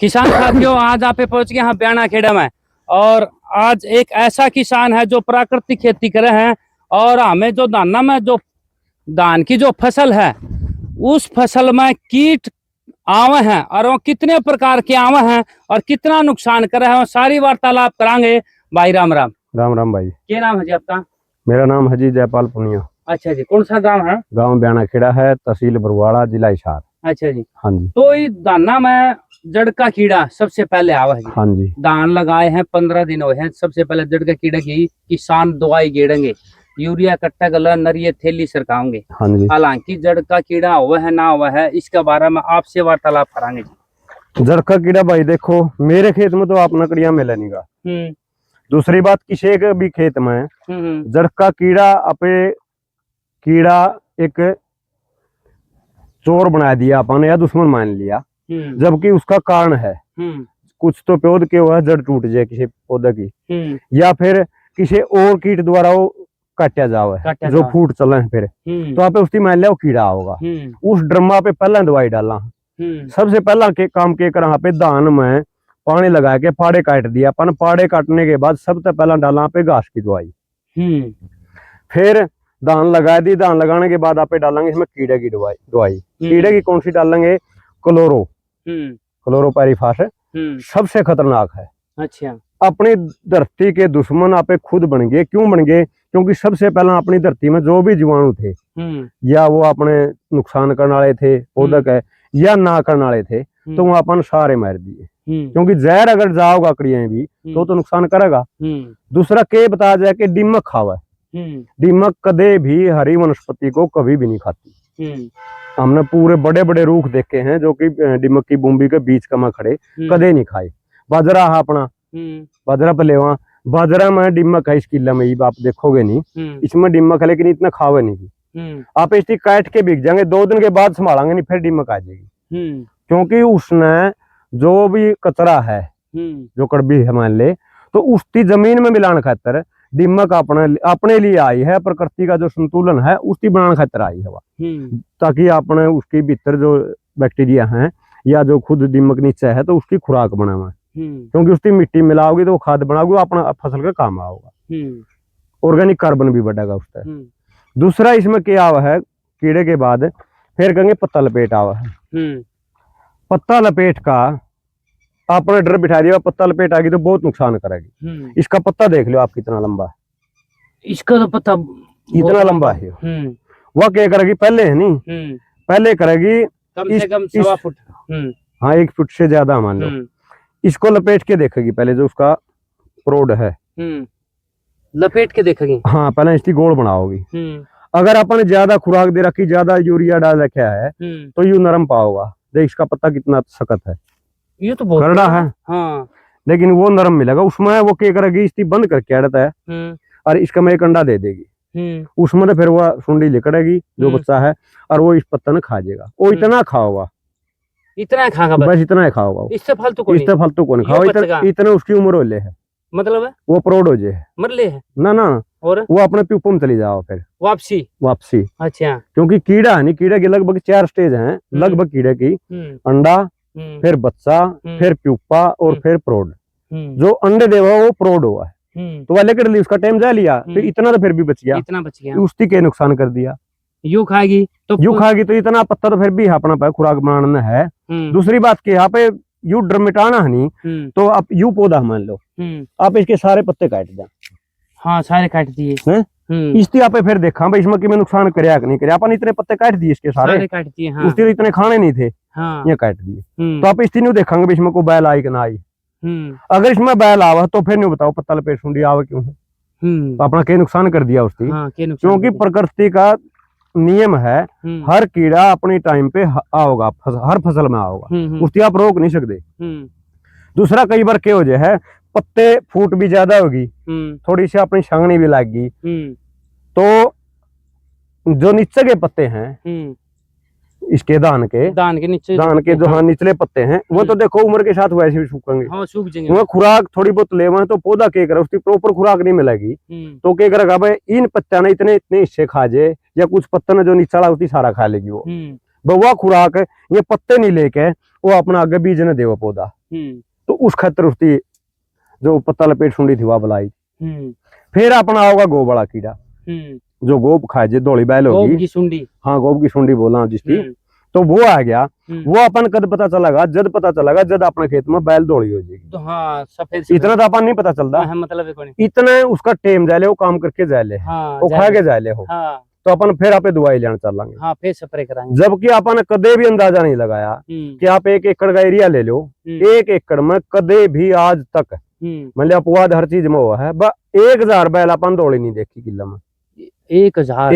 किसान साथियों, आज आप पहुंच गए हैं ब्याणा खेड़ा में। और आज एक ऐसा किसान है जो प्राकृतिक खेती करे हैं और हमें जो दाना में जो धान की जो फसल है उस फसल में कीट आवे हैं और वो कितने प्रकार के आवे हैं और कितना नुकसान करे हैं, सारी वार्तालाप करांगे। भाई राम राम। राम राम भाई। क्या नाम है जी आपका? मेरा नाम है जी जयपाल पुनिया। अच्छा जी, कौन सा गांव है? गांव ब्याणा खेड़ा है, तहसील बरवाड़ा, जिला हिसार। अच्छा जी। हाँ जी। तो ये दाना में जड़ का कीड़ा सबसे पहले आवा है जी। हाँ जी। धान लगाए हैं 15 दिन हुए हैं, सबसे पहले जड़ का कीड़ा की किसान दवाई गेड़ेंगे, यूरिया कट्टा गला नरिये थैली सरकाओगे। हाँ जी। हालांकि जड़ का कीड़ा हुआ है ना हुआ है इसके बारे में आपसे वार्तालाप करांगे जी। जड़ का कीड़ा भाई देखो, मेरे खेत में तो आप नकड़िया मिले नहीं गा। दूसरी बात, किसी के भी खेत में जड़ का कीड़ा अपे कीड़ा एक चोर बना दिया अपन या दुश्मन मान लिया, जबकि उसका कारण है कुछ तो पौध के हुआ जड़ टूट जाए किसी पौधे की, या फिर किसी और कीट द्वारा वो काटा जावे जो फूट चले फिर तो आप उसकी मान लिया वो कीड़ा होगा। उस ड्रमा पे पहला दवाई डालना, सबसे पहला के काम के कर पे धान में पानी लगा के फाड़े काट दिया अपन। फाड़े काटने के बाद सबसे पहला डालना पे घास की दवाई, फिर धान लगा दी। धान लगाने के बाद आप डालेंगे इसमें कीड़े की दवाई। कीड़े की कौन सी डालेंगे? क्लोरोपाइरीफास सबसे खतरनाक है। अच्छा। अपनी धरती के दुश्मन आपे खुद बन गए। क्यों बन गए? क्योंकि सबसे पहला अपनी धरती में जो भी जीवाणु थे या वो अपने नुकसान करने वाले थे पौधे के या ना करने वाले थे तो वो अपन सारे मार दिए। क्योंकि जहर अगर जाओगा कड़िया भी तो नुकसान करेगा। दूसरा के बताया जाए कि दीमक खावा। दीमक कदे भी हरी वनस्पति को कभी भी नहीं खाती। हमने पूरे बड़े बड़े रूख देखे हैं जो कि दीमक की बूंबी के बीच कमा खड़े कदे नहीं खाए। बाजरा है अपना, बाजरा पे लेवा, बाजरा में दीमक है इस किला में, आप देखोगे नहीं इसमें दीमक है, लेकिन इतना खावे नहीं। आप इसकी काट के बिक जाएंगे, 2 दिन के बाद संभालेंगे नहीं फिर दीमक आ जाएगी। क्योंकि उसने जो भी कचरा है जो कड़बी है मान ले तो उसकी जमीन में मिलाने खातर दीमक अपने लिए आई है। प्रकृति का जो संतुलन है उसकी बनाने खातर आई है, ताकि अपने उसके भीतर जो बैक्टीरिया हैं या जो खुद दीमक नीचे है तो उसकी खुराक बनावा। क्योंकि उसकी मिट्टी मिलाओगी तो वो खाद बनाओगी, अपना फसल का काम आओगा, ऑर्गेनिक कार्बन भी बढ़ेगा उसका। दूसरा इसमें क्या आवा है कीड़े के बाद फिर कहेंगे पत्ता लपेट आवा है। पत्ता लपेट का आपने डर बिठा दिया, पत्ता लपेट आ गई तो बहुत नुकसान करेगी। इसका पत्ता देख लो आप कितना लंबा है, इसका तो पत्ता इतना लंबा है। वह क्या करेगी पहले है नहीं, पहले करेगी कम से कम 1.25 फुट। हाँ 1 फुट से ज्यादा मान लो। इसको लपेट के देखेगी पहले जो उसका प्रोड है, लपेट के देखेगी। हाँ पहले इसकी गोल बनाओगी। अगर अपन ज्यादा खुराक दे रखी, ज्यादा यूरिया डाल रखा है तो यू नरम पाओगा। देख इसका पत्ता कितना सख्त है, ये तो बहुत करड़ा है। हाँ। लेकिन वो नरम मिलेगा। उसमें वो क्या करेगी इसकी बंद करके अड़ता है और इसका में एक अंडा दे देगी। उसमें तो फिर वो सुंडी लिकड़ेगी जो बच्चा है और वो इस पत्ता ने खा जाएगा। वो इतना खाओगा, इतना खागा बस इतना ही खाओगा, इससे फालतू को नहीं खाओ। इतना उसकी उम्र हो ले है, मतलब है वो प्रौढ़ हो जाए मर ले है ना और वो अपने प्यूपा में चली जाओ फिर वापसी। अच्छा। क्योंकि कीड़ा है नहीं, कीड़े के लगभग 4 स्टेज हैं लगभग कीड़े की। अंडा, फिर बच्चा, फिर प्यूपा और फिर प्रौढ़। जो अंडे देवा वो प्रौढ़ हुआ है तो वाले कर ली, उसका टाइम जा लिया फिर इतना तो फिर भी बच गया, उसकी क्या नुकसान कर दिया। यू खाएगी तो इतना पत्ता तो फिर भी अपना पे खुराक बनाना है। दूसरी बात की यहाँ पे यू ड्रम मिटाना है नहीं तो आप यू पौधा मान लो आप इसके सारे पत्ते काट दें। हाँ सारे काट दिए। इसकी आप फिर देखा भाई इसमें कि मैं नुकसान कराया कि नहीं कराया। अपन इतने पत्ते काट दिए इसके सारे काट दिए। हाँ। उसके इतने खाने नहीं थे। हाँ। ये काट दिए तो आप इसकी नहीं देखेंगे इसमें कोई बैल आई कि ना आई। अगर इसमें बैल आवा तो फिर नहीं बताओ पत्ता लपेट सुंडी आवा क्यों है। तो अपना क्या नुकसान कर दिया उसकी। हाँ, क्योंकि प्रकृति का नियम है हर कीड़ा अपनी टाइम पे आओगा, हर फसल में आओगा, उसकी आप रोक नहीं सकते। दूसरा कई बार क्या हो जाए है पत्ते फूट भी ज्यादा होगी, थोड़ी सी अपनी छांगनी भी लागी तो जो नीचे के पत्ते हैं इसके दान के नीचे जो हाँ निचले पत्ते हैं वो तो देखो उम्र के साथ वैसे भी सूखेंगे। हाँ, सूख जाएंगे। वो खुराक थोड़ी बहुत लेवा तो पौधा क्या करे, उसकी प्रॉपर खुराक नहीं मिलेगी तो क्या करेगा भाई इन पत्ता ने इतने हिस्से खा जाए या कुछ पत्ता ने जो निचला होती सारा खा लेगी वो खुराक ये पत्ते नहीं लेके वो अपना आगे बीज ने देवा पौधा। तो उस खातर उसकी जो पत्ता लपेट सुंडी थी वह बुलाई। फिर अपना होगा गो बड़ा कीड़ा, जो गोब खाए जे धोली बैल होगी, गोब की सुंडी, हाँ गोब की सुंडी बोला जिसकी, तो वो आ गया। वो अपन कद पता चलेगा, जब पता चलेगा जब अपने खेत में बैल दौड़ी हो जाएगी। तो हाँ सफेद इतना तो अपन नहीं पता चलता, हाँ, मतलब इतना उसका टेम जाले, वो काम करके जाले, हाँ, वो खा के जाले हो, हाँ, तो अपन फिर आप दवाई लेना चलेंगे, हाँ, फिर स्प्रे कराएंगे। जबकि अपन कदे भी अंदाजा नहीं लगाया कि आप 1 एकड़ का एरिया ले लो, 1 एकड़ में कदे भी आज तक मतलब अपवाद हर चीज में हुआ है, 1000 बैल अपन दौड़ी नहीं देखी किला में। 1000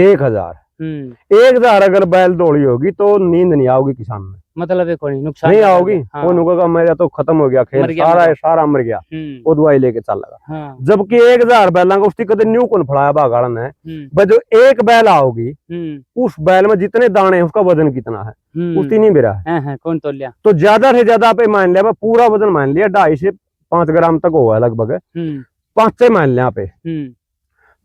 1000 अगर बैल दौड़ी होगी तो नींद नहीं आओगी किसान में, मतलब नुकसान नहीं आओगी। हाँ। वो नुका मेरा तो खत्म हो गया खेल, सारा मर गया, वो दवाई लेके चल लगा। हाँ। जबकि 1000 बैल का उसकी कदे न्यू कौन फड़ाया बागाड़न है, जो एक बैल आओगी उस बैल में जितने दाने हैं उसका वजन कितना है उसकी नहीं मेरा है, कौन तो लिया, तो ज्यादा से ज्यादा पे मान लिया, मैं पूरा वजन मान लिया 2.5 से 5 ग्राम तक हुआ लगभग, 5 से मान लिया पे,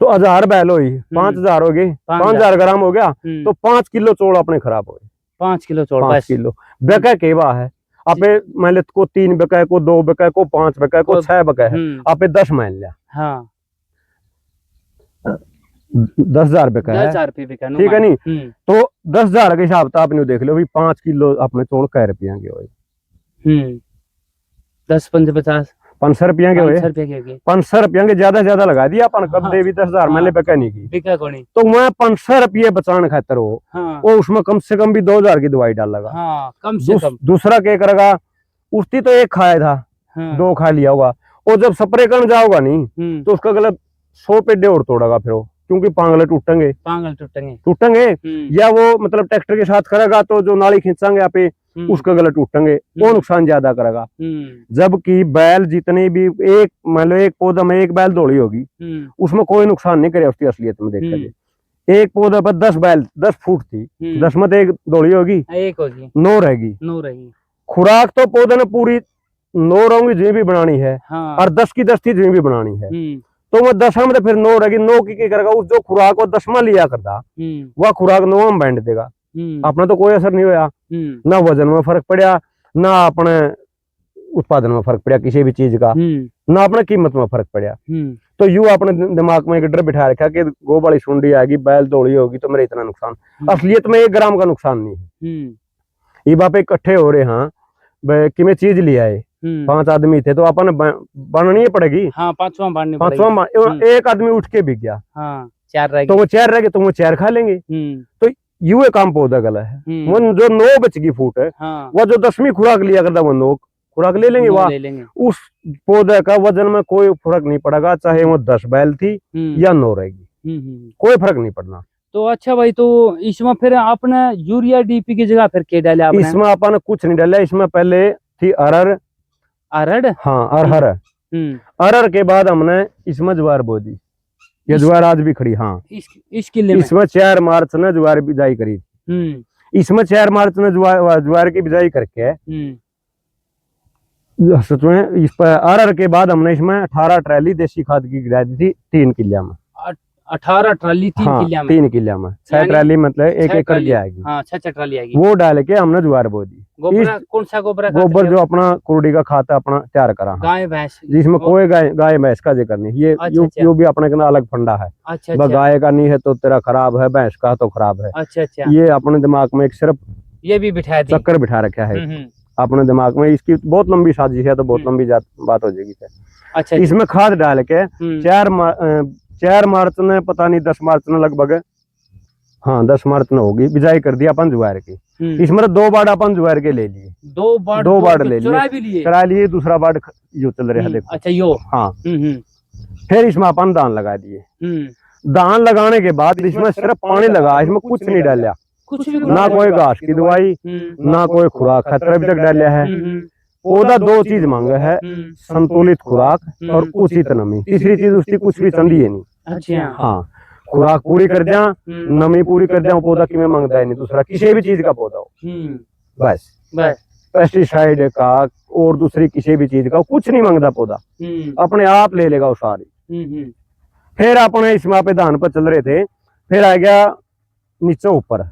तो 1000 बैल हुई, 5000 हो गई, 5000 ग्राम हो गया, तो 5 किलो चौड़ अपने खराब हो गए। 5 किलो चौड़, 5 किलो बेका केवा है आपे, मान ले को 3 बेका, को 2 बेका, को 5 बेका, को 6 बेका है, आपे 10 मान लिया, हाँ 10,000 बेका है, 10,000 रुपये बेका, ठीक है नहीं, तो 10,000 के हिसाब से आपने देख लो भाई 5 किलो अपने चौड़ कै रुपया के हुए, 10 5 50 500 रुपया के हुए, 500 रुपया के ज्यादा ज्यादा लगा दिया अपन, कब दे भी 10,000 मैंने बेका नहीं की, तो मैं 500 रुपये बचाने खातर हो, वो उसमें कम से कम भी 2,000 की दवाई डाल लगा, कम से कम। दूसरा क्या करेगा, उसकी तो एक खाया था, 2 खा लिया होगा, और जब स्प्रे करने जाओगा नहीं तो उसका गलत 100 पेडे और तोड़ेगा फिर वो, क्योंकि पांगले टूटेंगे, या वो मतलब ट्रैक्टर के साथ करेगा तो जो नाली खींचांगे आप उसका गला टूटेंगे, वो नुकसान ज्यादा करेगा। जबकि बैल जितने भी एक मान लो एक पौधा में एक बैल दौड़ी होगी उसमें कोई नुकसान नहीं करे उसकी असलियत में देखा जाए। एक पौधा पर 10 बैल 10 फुट थी, 10 में एक दौड़ी होगी, एक होगी, 9 रहेगी। खुराक तो पौधे ने पूरी 9 रहूंगी जी भी बनानी है, और 10 की 10 थी जी भी बनानी है, तो वो 10 में तो फिर 9 रहेगी, 9 की करेगा, उस जो खुराक वो 10 में लिया करता वह खुराक 9 में बांट देगा, अपना तो कोई असर नहीं होया, ना वजन में फर्क पड़ा, ना अपने उत्पादन में फर्क पड़ा किसी भी चीज का, ना अपने कीमत में फर्क पड़ा। तो यूं अपने दिमाग में एक डर बिठा रखा कि गो वाली सुंडी आएगी, बैल दौड़ी होगी तो मेरा इतना नुकसान, असलियत में 1 ग्राम का नुकसान नहीं है। ये बाप इकट्ठे हो रहे हैं कि मैं चीज ले आए, 5 आदमी थे तो अपन बननी पड़ेगी, पांचवा एक आदमी उठ के बिक गया, 4 रह गए, तो वो 4 रह गए, तो वो 4 खा लेंगे, तो यूं काम पौधा गला है। वो जो 9 बचगी फूट है, वो जो 10वीं खुराक लिया करता वो 9 खुराक ले लेंगे, वह उस पौधे का वजन में कोई फर्क नहीं पड़ेगा, चाहे वो 10 बैल थी या 9 रहेगी, कोई फर्क नहीं पड़ना। तो अच्छा भाई, तो इसमें फिर आपने यूरिया डीपी की जगह फिर क्या डाला आपने? इसमें अपन कुछ नहीं डाला, इसमें पहले थी अरहर, हाँ अरहर के बाद हमने इसमें ज्वार बो दी, ये ज्वार आज भी खड़ी, हाँ इस किले में इसमें 4 मार्च ने ज्वार बिजाई करी, इसमें 4 मार्च ने ज्वार की बिजाई करके सच में इस पर अरहर के बाद हमने इसमें 18 ट्राली देसी खाद की गिरा दी थी 3 किलिया में, 18 ट्राली 3 किलिया में, 3 किलिया में 6 ट्राली मतलब 1 एकड़ की आएगी, 6 ट्राली आएगी, वो डाल के हमने ज्वार बो दी। कौन सा गोबर जो अपना कुरडी का खाता अपना तैयार करा, गाय भैंस, जिसमें कोई गाय भैंस का जिक्र नहीं, ये यो भी अपने का अलग फंडा है। गाय का नहीं है तो तेरा खराब है, भैंस का तो खराब है। ये अपने दिमाग में एक सिर्फ ये भी बिठा चक्कर बिठा रखा है अपने दिमाग में, इसकी बहुत लंबी साजिश है, तो बहुत लंबी बात हो जाएगी। इसमें खाद डाल के 4 मार्च ने पता नहीं 10 मार्च ने लगभग, हाँ 10 मार्च ने होगी बिजाई कर दिया अपन ज्वार की। इसमें 2 बाड़ अपन ज्वार के ले लिए, 2 बाड़ ले लिए, करा लिए, दूसरा बाड़ यो चल रहा है देखो। अच्छा यो, हाँ फिर इसमें अपन धान लगा दिए, धान लगाने के बाद इसमें सिर्फ पानी लगा, इसमें कुछ नहीं डाला, ना कोई घास की दवाई, ना कोई खुराक खतरा अभी तक डाला है। पौधा 2 चीज मांगा है, संतुलित खुराक और उचित नमी, तीसरी चीज उसकी कुछ भी चंदी है नहीं। हाँ खुराक पूरी कर दिया, नमी पूरी कर दिया, पौधा कि मांगता है नहीं दूसरा किसी भी चीज का पौधा हो, बस पेस्टिसाइड का और दूसरी किसी भी चीज का कुछ नहीं मांगता पौधा, अपने आप ले लेगा वो सारी। फिर अपने इसमें पे धान पर चल रहे थे, फिर आ गया नीचे ऊपर,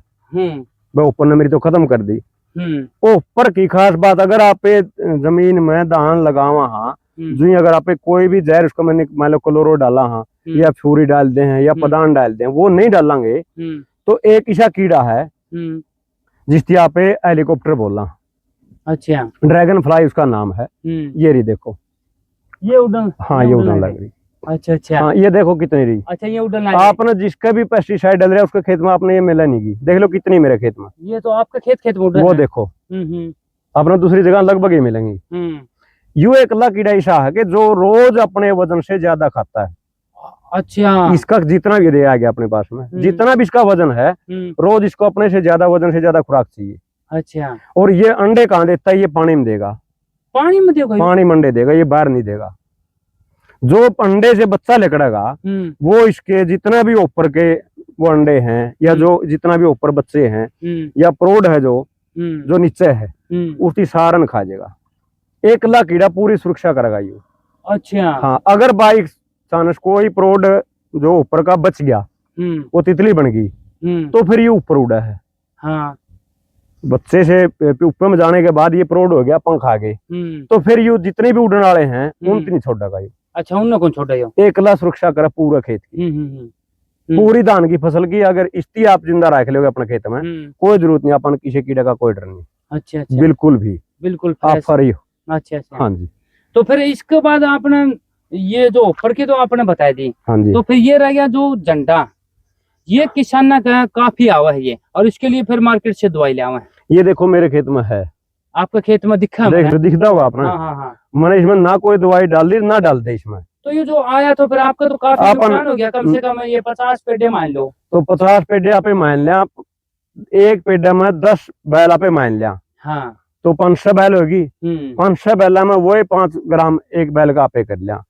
ऊपर ने मेरी तो खत्म कर दी, ऊपर की खास बात, अगर आप जमीन में धान लगावा हाँ जी, अगर आप कोई भी जहर उसको मैंने मान लो क्लोरो डाला हाँ या फ्यूरी डाल दे हैं या पदान डाल दे, वो नहीं डालेंगे तो एक ऐसा कीड़ा है जिसकी आप हेलीकॉप्टर बोलना। अच्छा, ड्रैगन फ्लाई उसका नाम है। ये रही देखो, ये उड़न, हाँ ये उड़न लग रही। अच्छा अच्छा, हाँ ये देखो कितनी रही। अच्छा ये उड़न लग रही। आपने जिसका भी पेस्टिसाइड डाल रहा है उसके खेत में आपने ये मिला नहीं की, देख लो कितनी मेरे खेत में। ये तो आपका खेत में वो देखो अपने दूसरी जगह लगभग ही मिलेंगी। यू एक अल्लाह कीड़ा ऐसा है कि जो रोज अपने वजन से ज्यादा खाता है। अच्छा, इसका जितना भी आ गया अपने पास में, जितना भी इसका वजन है रोज इसको अपने से ज्यादा वजन से ज्यादा खुराक चाहिए। अच्छा, और ये अंडे कहाँ देता है? ये पानी में देगा। पानी में देगा? पानी में अंडे देगा, ये बाहर नहीं देगा। जो अंडे से बच्चा निकलेगा वो इसके जितना भी ऊपर के वो अंडे हैं या जो जितना भी ऊपर बच्चे हैं या प्रोड है जो नीचे है उसकी सारन खा जाएगा। एक लाख कीड़ा पूरी सुरक्षा करेगा ये। अच्छा, हाँ अगर बाई चांस कोई प्रोड जो ऊपर का बच गया वो तितली बन गई तो फिर ये ऊपर उड़ा है। हाँ, बच्चे से ऊपर में जाने के बाद ये प्रोड हो गया, पंख आ गए तो फिर ये जितने भी उड़ने वाले हैं उनकी नहीं छोड़ेगा ये। अच्छा, उन कौन छोड़ा? एक लाख सुरक्षा करे पूरा खेत की। पूरी धान की फसल की अगर इसकी आप जिंदा रख लोगे अपने खेत में कोई जरूरत नहीं, अपन किसी कीड़े का कोई डर नहीं। अच्छा, अच्छा, बिल्कुल भी बिल्कुल आप फ्री हो। अच्छा अच्छा, हाँ जी। तो फिर इसके बाद आपने ये जो ऊपर की तो आपने बताई दी। हाँ जी। तो फिर ये रह गया जो झंडा, ये किसान का काफी आवा है ये, और इसके लिए फिर मार्केट से दवाई ले आवा है। ये देखो मेरे खेत में है। आपका खेत में दिखा? दिखता होगा आपने। हाँ हाँ हाँ। मैंने इसमें ना कोई दवाई डाल दी ना डाल दे इसमें। तो ये जो आया तो फिर आपका तो काफी नुकसान हो गया। कम से कम ये 50 पेड़े मान लो। तो 50 पेड़े आप मान लिया, एक पेड़े में 10 बैल आप मान लिया। हाँ, तो 500 बैल होगी। 500 बैल में वो 5 ग्राम एक बैल का आपे कर लिया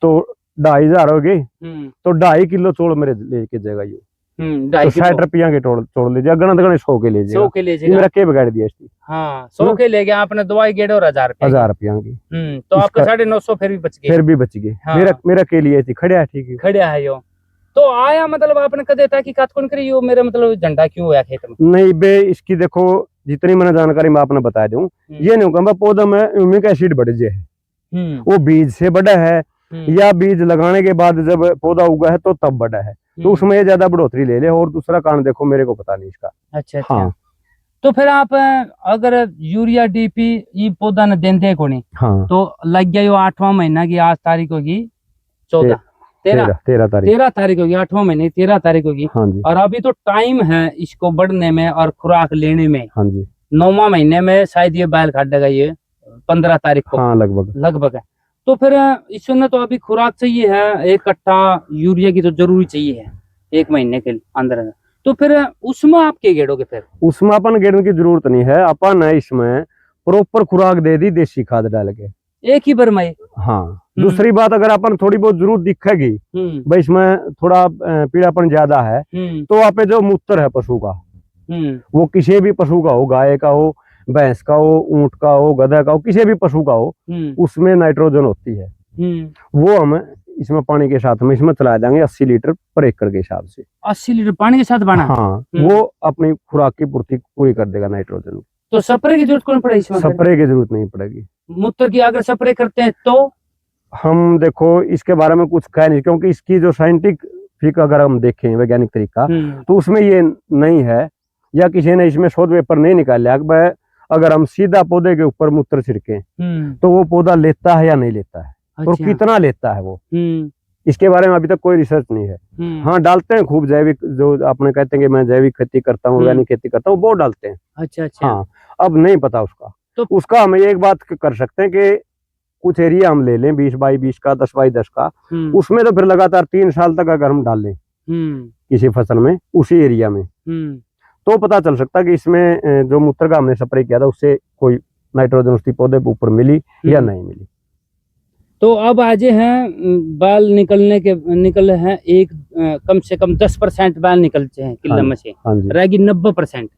तो 2500 हो गई। तो 2.5 किलो चोल मेरे लेके जाएगा ये। तो 60 रुपया के छोड़ लीजिए, गणत गणित 100 के लीजिए। 100 के लीजिए, मेरा के बिगाड़ दिया इसकी। हाँ, 100 के ले गया आपने, दवाई गेड़े और 1000 रुपया की। तो आपका 950 फिर भी बच गए। फिर भी बच गए। हाँ। मेरा के लिए थी खड़िया, ठीक है खड़िया है यो। तो आया मतलब आपने कह देता कि काट कौन करी यो मेरा मतलब झंडा क्यों हुआ खेत में? नहीं बे, इसकी देखो जितनी मैंने जानकारी मैं आपने बता दूं, ये नहीं कहूँगा पौधा में ह्यूमिक एसिड बढ़ जाए, वो बीज से बड़ा है या बीज लगाने के बाद जब पौधा उगा है तो तब बड़ा है, तो उसमें ये ज्यादा बढ़ोतरी ले ले। और दूसरा कारण देखो मेरे को पता नहीं इसका। अच्छा, हाँ। तो फिर आप अगर यूरिया डीपी ये पौधा न देते को नहीं, हाँ, तो लग गया यो 8वां महीना की, आज तारीख होगी 13 तारीख होगी, 8वां महीने 13 तारीख होगी। हाँ जी। और अभी तो टाइम है इसको बढ़ने में और खुराक लेने में। हाँ जी। 9वां महीने में शायद ये बैल काटेगा ये 15 तारीख को। हाँ, लगभग है। तो फिर इसमें तो अभी खुराक चाहिए है, 1 कट्टा यूरिया की तो जरूरी चाहिए है 1 महीने के अंदर। तो फिर उसमें आप क्या गेड़ोगे? फिर उसमें अपन गेड़ने की जरूरत नहीं है, अपन इसमें प्रॉपर खुराक दे दी देसी खाद डाल के एक ही बार में। हाँ, दूसरी बात अगर अपन थोड़ी बहुत जरूरत दिखेगी भाई इसमें थोड़ा पीड़ापन ज्यादा है तो आप जो मूत्र है पशु का, वो किसी भी पशु का हो, गाय का हो, भैंस का हो, ऊंट का हो, गधा का हो, किसी भी पशु का हो, उसमें नाइट्रोजन होती है। वो हम इसमें पानी के साथ में इसमें चला देंगे 80 लीटर पर एकड़ के हिसाब से। 80 लीटर पानी के साथ बना? हाँ, वो अपनी खुराक की पूर्ति पूरी कर देगा नाइट्रोजन। तो स्प्रे की जरूरत कौन पड़ेगी इसमें? स्प्रे की जरूरत नहीं पड़ेगी। मूत्र की अगर स्प्रे करते हैं तो हम देखो इसके बारे में कुछ कह नहीं, क्योंकि इसकी जो साइंटिफिक अगर हम देखें वैज्ञानिक तरीका तो उसमें ये नहीं है या किसी ने इसमें शोध पेपर नहीं निकाला। अगर हम सीधा पौधे के ऊपर मूत्र छिड़के तो वो पौधा लेता है या नहीं लेता है। अच्छा। और कितना लेता है वो, इसके बारे में अभी तक कोई रिसर्च नहीं है। हाँ, डालते हैं खूब जैविक, जो आपने कहते हैं कि मैं जैविक खेती करता हूँ, वैज्ञानिक खेती करता हूँ, वो डालते हैं। अच्छा अच्छा। हाँ, अब नहीं पता उसका। तो उसका हम एक बात कर सकते हैं कि कुछ एरिया हम ले लें 20x20 का, 10x10 का, उसमें तो फिर लगातार 3 साल तक अगर हम डाल लें किसी फसल में उसी एरिया में तो पता चल सकता है कि इसमें जो मूत्र का हमने स्प्रे किया था उससे कोई नाइट्रोजन उसकी पौधे के ऊपर मिली या नहीं मिली। तो अब आज हैं बाल निकल हैं एक कम से कम 10% बाल निकलते हैं किल्ला में से, रहेगी 90%।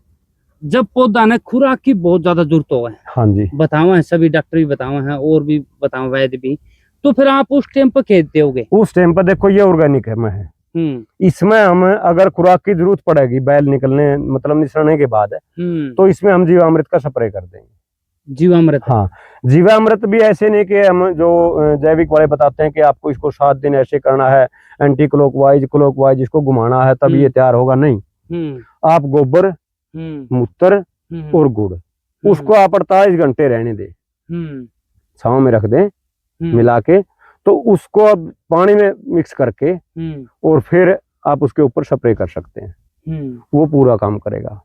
जब पौधा ने खुराक की बहुत ज्यादा जरूरत हो है। हाँ जी, बतावा है सभी डॉक्टर भी बतावा है और भी बतावा वैद्य भी। तो फिर आप उस टाइम पर खेत दोगे? उस टाइम पर देखो ये ऑर्गेनिक है मैं है। इसमें हम अगर खुराक की जरूरत पड़ेगी बैल निकलने मतलब निसरने के बाद तो इसमें हम जीवामृत का स्प्रे कर देंगे। जीवामृत? हाँ, जीवामृत भी ऐसे नहीं कि हम जो जैविक वाले बताते हैं कि आपको इसको 7 दिन ऐसे करना है, एंटी क्लॉकवाइज इसको घुमाना है तब ये तैयार होगा, नहीं। आप गोबर, मूत्र और गुड़ उसको आप 48 घंटे रहने दे, छांव में रख दें मिला के, तो उसको अब पानी में मिक्स करके और फिर आप उसके ऊपर स्प्रे कर सकते हैं, वो पूरा काम करेगा।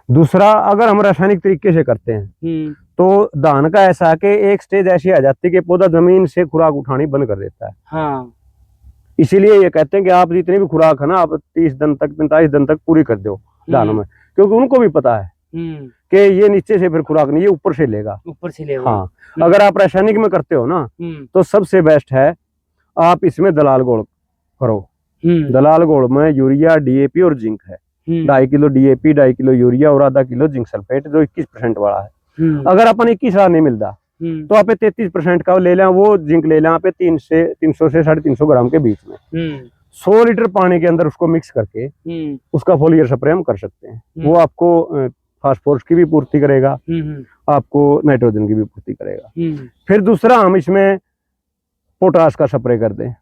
दूसरा, अगर हम रासायनिक तरीके से करते हैं तो धान का ऐसा कि एक स्टेज ऐसी आ जाती है कि पौधा जमीन से खुराक उठानी बंद कर देता है। हाँ। इसीलिए ये कहते हैं कि आप जितनी भी खुराक है ना आप 30 दिन तक 45 दिन तक पूरी कर दो धानों में, क्योंकि उनको भी पता है कि ये नीचे से फिर खुराक नहीं, ये ऊपर से लेगा। ऊपर से लेगा। हाँ, अगर आप रासायनिक में करते हो ना तो सबसे बेस्ट है आप इसमें दलाल घोल करो। दलाल घोल में यूरिया, डीएपी और जिंक है। 2.5 किलो डीएपी, 2.5 किलो यूरिया और आधा किलो जिंक सल्फेट जो 21% वाला है। अगर अपन 21 नहीं मिलता तो आप 33% का ले लें, वो जिंक ले लें आप 300 से 350 ग्राम के बीच में 100 लीटर पानी के अंदर उसको मिक्स करके उसका फोलियर स्प्रे हम कर सकते हैं। वो आपको फास्फोरस की भी पूर्ति करेगा, आपको नाइट्रोजन की भी पूर्ति करेगा। फिर दूसरा, हम इसमें पोटास का स्प्रे कर दें।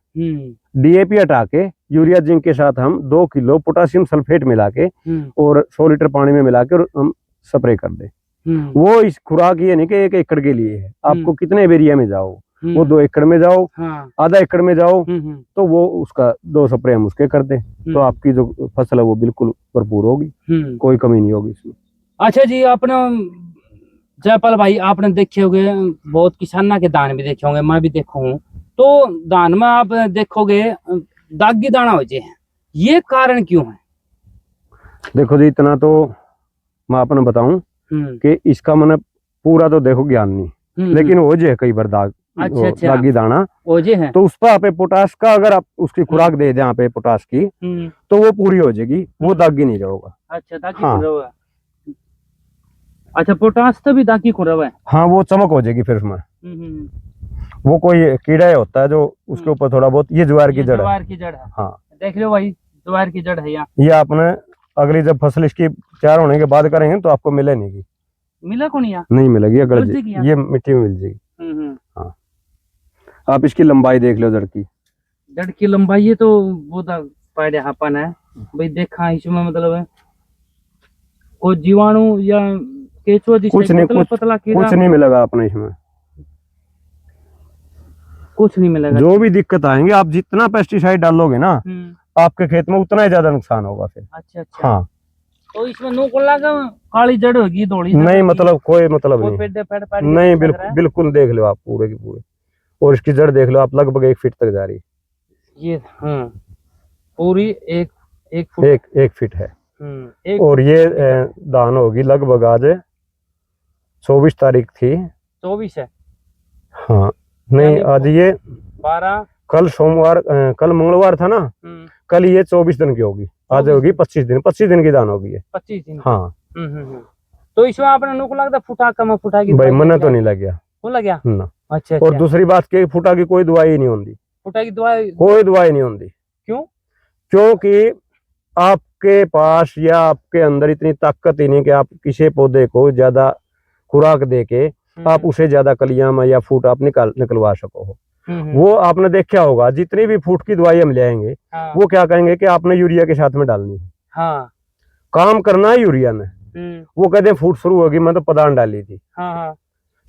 डीएपी हटा के यूरिया जिंक के साथ हम 2 किलो पोटासियम सल्फेट मिला के और 100 लीटर पानी में मिला के हम स्प्रे कर दें। वो इस खुराक ये नहीं कि 1 एकड़ के लिए है, आपको कितने एरिया में जाओ, वो 2 एकड़ में जाओ, आधा एकड़ में जाओ, तो वो उसका 2 स्प्रे हम उसके कर दें, तो आपकी जो फसल है वो बिल्कुल भरपूर होगी, कोई कमी नहीं होगी इसमें। अच्छा जी, आपने जयपाल भाई आपने देखे होंगे बहुत किसाना के दान भी देखे होंगे, मैं भी देखा हूँ, तो दान में आप देखोगे दागी दाना हो जाए, ये कारण क्यों है? देखो जी, इतना तो मैं आपने बताऊं कि इसका मैंने पूरा तो देखो ज्ञान नहीं, लेकिन हो जाए कई बार दाग, अच्छा, दागी दाना हो जाए है, तो उस पर आप पोटास का अगर आप उसकी खुराक दे दें पे पोटास की तो वो पूरी हो जाएगी, वो दागी नहीं रहेगा। अच्छा, दागी नहीं रहेगा। अच्छा, पोटास तो भी दागी को रहा है। हाँ, वो चमक हो जाएगी फिर उसमें। वो कोई कीड़ा होता है जो उसके ऊपर थोड़ा बहुत, ये ज्वार की जड़ है। ज्वार की जड़ है। हाँ, देख लो भाई, ज्वार की जड़ है यहाँ। ये आपने अगली जब फसल इसकी तैयार होने के बाद करेंगे तो आपको मिले नहीं, मिला को नहीं मिलेगी, ये मिट्टी में मिल जाएगी। हाँ, आप इसकी लंबाई देख लो, जड़ की लंबाई, ये तो वो पैडे हापन है भाई, देखा इसमें मतलब है कोई जीवाणु या केचुआ कुछ नहीं, कुछ नहीं मिलेगा अपने इसमें, कुछ नहीं मिलेगा। जो भी दिक्कत आएंगे, आप जितना पेस्टिसाइड डालोगे ना आपके खेत में उतना ही ज्यादा नुकसान होगा फिर। अच्छा। हाँ, तो इसमें काली जड़ होगी, थोड़ी नहीं, मतलब कोई मतलब नहीं, नहीं, बिल्कुल देख लो आप पूरे की पूरे, और इसकी जड़ देख लो आप, लगभग 1 फीट तक जा रही है ये। हाँ, पूरी एक फीट है। और ये दान होगी लगभग आज 24 तारीख थी। 24 है? हाँ, नहीं, आज ये 12, कल सोमवार, कल मंगलवार था ना, कल ये 24 दिन की होगी, आज होगी 25 दिन की दान होगी ये। 25 दिन? हाँ। तो इसमें आपने नुक लगता फुटा कम फुटा की भाई, मैंने तो नहीं लग गया, वो लग गया ना। अच्छा। और दूसरी बात की फुटा की कोई दवाई नहीं होती, फुटा की दवाई कोई दवाई नहीं होती। क्यों? क्योंकि आपके पास या आपके अंदर इतनी ताकत ही नहीं कि आप किसी पौधे को ज्यादा खुराक दे के आप उसे ज्यादा कलियां में या फूट आप निकलवा सको हो। वो आपने देखा होगा, जितनी भी फूट की दवाई हम ले आएंगे, वो क्या कहेंगे कि आपने यूरिया के साथ में डालनी है। हाँ, काम करना है यूरिया ने, वो कहते फूट शुरू होगी, मैं तो पदान डाली थी।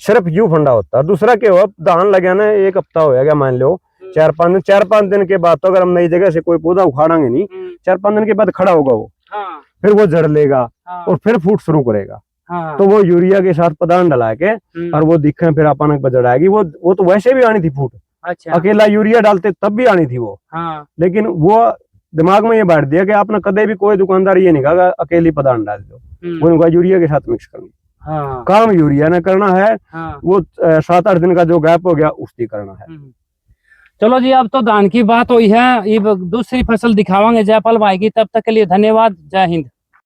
सिर्फ यू फंडा होता है। दूसरा क्या हो, धान लगा ना 1 हफ्ता हो गया, मान लो 4-5 दिन के बाद, तो अगर हम नई जगह से कोई पौधा उखाड़ेंगे नहीं, 4-5 दिन के बाद खड़ा होगा वो, फिर वो जड़ लेगा और फिर फूट शुरू करेगा। तो वो यूरिया के साथ पदान डला के और वो दिखे फिर अचानक बजड़ आएगी। वो तो वैसे भी आनी थी फूट। अच्छा। अकेला यूरिया डालते तब भी आनी थी वो। लेकिन वो दिमाग में ये बैठ दिया कि आपने कदे भी कोई दुकानदार ये नहीं कहा अकेली पदान डाल दो, वो उनका यूरिया के साथ मिक्स करनी। काम यूरिया ने करना है। वो 7-8 दिन का जो गैप हो गया उसकी करना है। चलो जी, अब तो धान की बात हुई है, अब दूसरी फसल दिखावांगे जयपाल भाई की। तब तक के लिए धन्यवाद। जय हिंद।